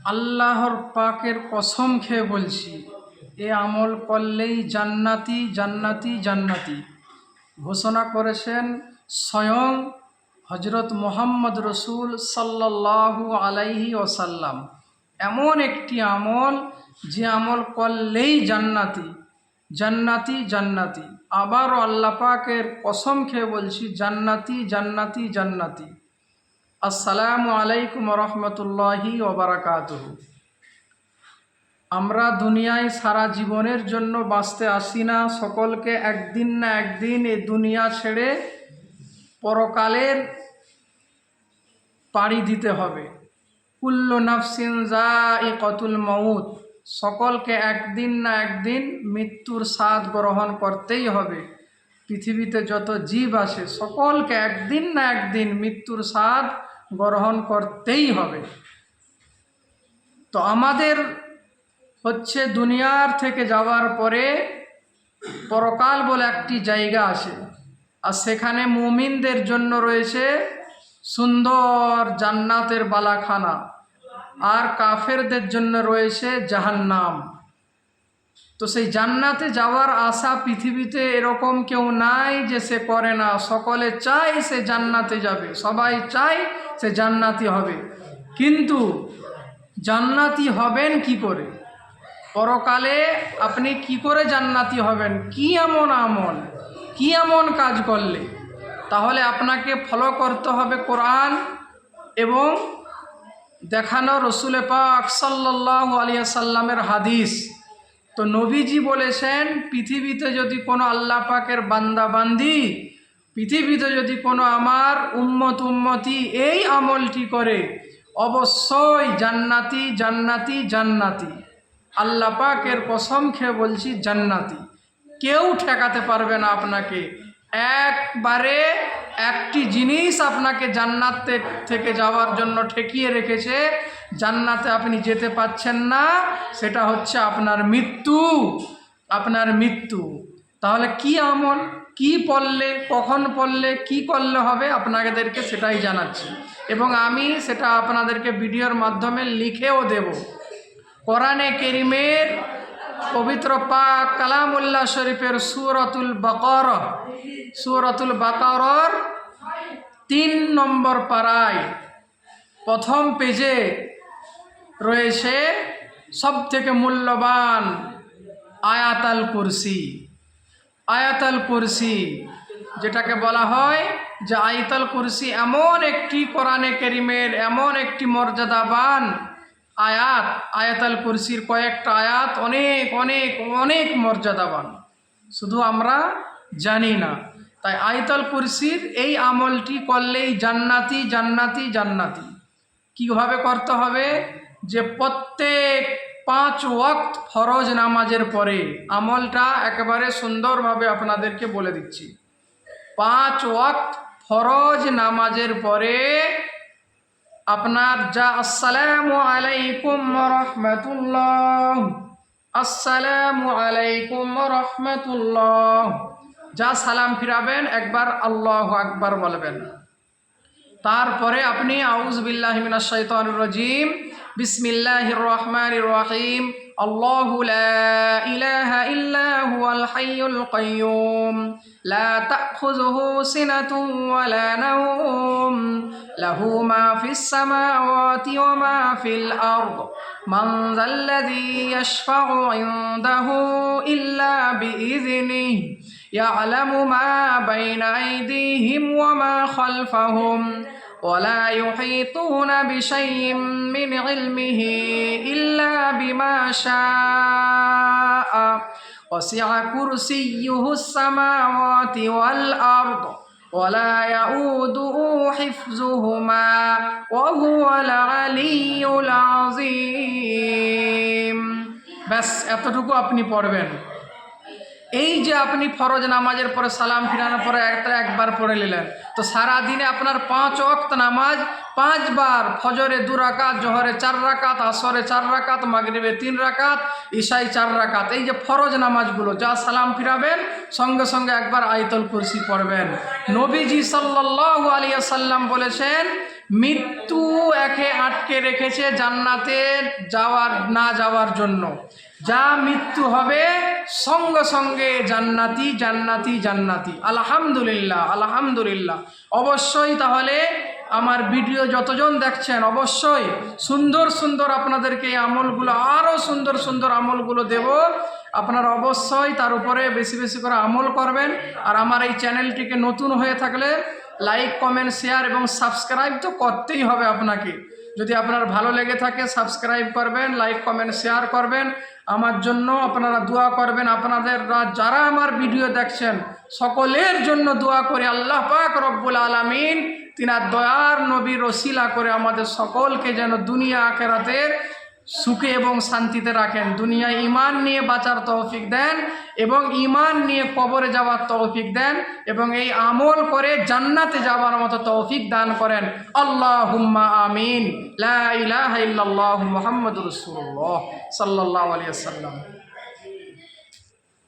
আল্লাহর পাকের কসম খেয়ে বলছি, এ আমল করলেই জান্নাতি জান্নাতি জান্নাতি ঘোষণা করেছেন স্বয়ং হজরত মুহাম্মদ রসুল সাল্লাল্লাহু আলাইহি ওয়াসাল্লাম। এমন একটি আমল যে আমল করলেই জান্নাতি জান্নাতি জান্নাতি। আবারও আল্লাহ পাকের কসম খেয়ে বলছি, জান্নাতি জান্নাতি জান্নাতি। আসসালামু আলাইকুম রহমতুল্লাহি ওবারাকাতুহু। আমরা দুনিয়ায় সারা জীবনের জন্য বাঁচতে আসি না, সকলকে একদিন না একদিন এই দুনিয়া ছেড়ে পরকালের পাড়ি দিতে হবে। কুল্লু নাফসিন যায়িকাতুল মাউত, সকলকে একদিন না একদিন মৃত্যুর স্বাদ গ্রহণ করতেই হবে। পৃথিবীতে যত জীব আছে সকলকে একদিন না একদিন মৃত্যুর স্বাদ গ্রহণ করতেই হবে। তো আমাদের হচ্ছে দুনিয়ার থেকে যাওয়ার পরে পরকাল বলে একটি জায়গা আছে, আর সেখানে মুমিনদের জন্য রয়েছে সুন্দর জান্নাতের বালাখানা, আর কাফেরদের জন্য রয়েছে জাহান্নাম। তো সেই জান্নাতে যাওয়ার আশা পৃথিবীতে এরকম কেউ নাই যে সে করে না। সকলে চায় সে জান্নাতে যাবে, সবাই চায় সে জান্নাতি হবে, কিন্তু জান্নাতি হবেন কি করে? পরকালে আপনি কি করে জান্নাতি হবেন? কি এমন আমল, কি এমন কাজ করলে? তাহলে আপনাকে ফলো করতে হবে কোরআন এবং দেখানো রসুল পাক সাল্লাল্লাহু আলাইহি সাল্লামের হাদিস। তো নবীজি বলেছেন, পৃথিবীতে যদি কোনো আল্লাহ পাকের বান্দা বান্দি, পৃথিবীতে যদি কোনো আমার উম্মতি এই আমলটি করে, অবশ্যই জান্নাতি জান্নাতি জান্নাতি। আল্লাহ পাকের কসম খেয়ে বলছি, জান্নাতি। কেউ ঠেকাতে পারবে না আপনাকে। একবারে একটি জিনিস আপনাকে জান্নাত থেকে যাওয়ার জন্য ঠেকিয়ে রেখেছে, জান্নাতে আপনি যেতে পাচ্ছেন না, সেটা হচ্ছে আপনার মৃত্যু, আপনার মৃত্যু। তাহলে কি আমল, কি পড়লে, কখন পড়লে, কি করলে হবে, আপনাদেরকে সেটাই জানাচ্ছি, এবং আমি সেটা আপনাদেরকে ভিডিওর মাধ্যমে লিখেও দেব। কোরআনে কারীমের পবিত্র পাক কালামুল্লাহ শরীফের সূরাতুল বাকারার 3 নম্বর পারায় প্রথম পেজে রয়েছে সবথেকে মূল্যবান আয়াতুল কুরসি। আয়াতুল কুরসি যেটাকে বলা হয় যে আয়াতুল কুরসি এমন একটি কোরআনে কারীমের এমন একটি মর্যাদাবান আয়াত। আয়াতুল কুরসির কয়েকটা আয়াত অনেক অনেক অনেক মর্যাদাবান, শুধু আমরা জানি না। তাই আয়াতুল কুরসির এই আমলটি করলেই জান্নাতি জান্নাতি জান্নাতি। কীভাবে করতে হবে? যে প্রত্যেক 5 ওয়াক্ত ফরজ নামাজের পরে, আমলটা একেবারে সুন্দরভাবে আপনাদেরকে বলে দিচ্ছি। 5 ওয়াক্ত ফরজ নামাজের পরে আপনার যা আসসালামু আলাইকুম রাহমাতুল্লাহ, আসসালামু আলাইকুম রাহমাতুল্লাহ, যা সালাম ফিরাবেন একবার আল্লাহু আকবার বলবেন। তারপরে আপনি আউযু বিল্লাহি মিনাশ শাইতানির রাজিম, বিসমিল্লাহির রহমানির রহিম, আল্লাহু লা ইলাহা ইল্লা হুয়াল হাইয়ুল কাইয়্যুম, লা তাখুযুহু সিনাতুন ওয়া লা নাওম, লাহু মা ফিস সামাওয়াতি ওয়া মা ফিল আরদ, মান যাল্লাযী ইয়াশফা'ু ইনদাহু ইল্লা বিইযনিহি, ইয়া'লামু মা বাইনা আইদিহিম ওয়া মা খালফাহুম, ولا يحيطون بشيء من علمه إلا بما شاء، وسع كرسيه السماوات والأرض ولا يؤوده حفظهما وهو العلي العظيم। بس এতটুকু আপনি পড়বেন। এই যে আপনি ফরজ নামাজের পরে সালাম ফিরানোর পরে একবার পড়ে নিলেন, তো সারা দিনে আপনার 5 ওয়াক্ত নামাজ 5 বার, ফজরে 2 রাকাত, জোহরে 4 রাকাত, আসরে 4 রাকাত, মাগরিবে 3 রাকাত, ইশাই 4 রাকাত, এই যে ফরজ নামাজগুলো, যা সালাম ফিরাবেন সঙ্গে সঙ্গে একবার আয়াতুল কুরসি পড়বেন। নবীজি সাল্লাল্লাহু আলাইহি সাল্লাম বলেছেন, মৃত্যু একে আটকে রেখেছে জান্নাতে না যাওয়ার জন্য। যা মৃত্যু হবে সঙ্গে সঙ্গে জান্নাতি জান্নাতি জান্নাতি। আলহামদুলিল্লাহ আলহামদুলিল্লাহ। অবশ্যই তাহলে আমার ভিডিও যতজন দেখছেন অবশ্যই সুন্দর সুন্দর আপনাদেরকে এই আমলগুলো, আরও সুন্দর সুন্দর আমলগুলো দেব। আপনারা অবশ্যই তার উপরে বেশি বেশি করে আমল করবেন। আর আমার এই চ্যানেলটিকে নতুন হয়ে থাকলে লাইক কমেন্ট শেয়ার এবং সাবস্ক্রাইব তো করতেই হবে আপনাকে। যদি আপনার ভালো লেগে থাকে সাবস্ক্রাইব করবেন, লাইক কমেন্ট শেয়ার করবেন, আমার জন্য আপনারা দোয়া করবেন। আপনাদের যারা আমার ভিডিও দেখছেন সকলের জন্য দোয়া করি আল্লাহ পাক রব্বুল আলামিন তিনার দয়ার নবীর ওসিলা করে আমাদের সকলকে যেন দুনিয়া আখিরাতের সুখে এবং শান্তিতে রাখেন, দুনিয়ায় ঈমান নিয়ে বাঁচার তৌফিক দেন এবং ঈমান নিয়ে কবরে যাওয়ার তৌফিক দেন এবং এই আমল করে জান্নাতে যাওয়ার মতো তৌফিক দান করেন। আল্লাহুম্মা আমিন। লা ইলাহা ইল্লাল্লাহু মুহাম্মাদুর রাসূলুল্লাহ সাল্লাল্লাহু আলাইহি ওয়াসাল্লাম।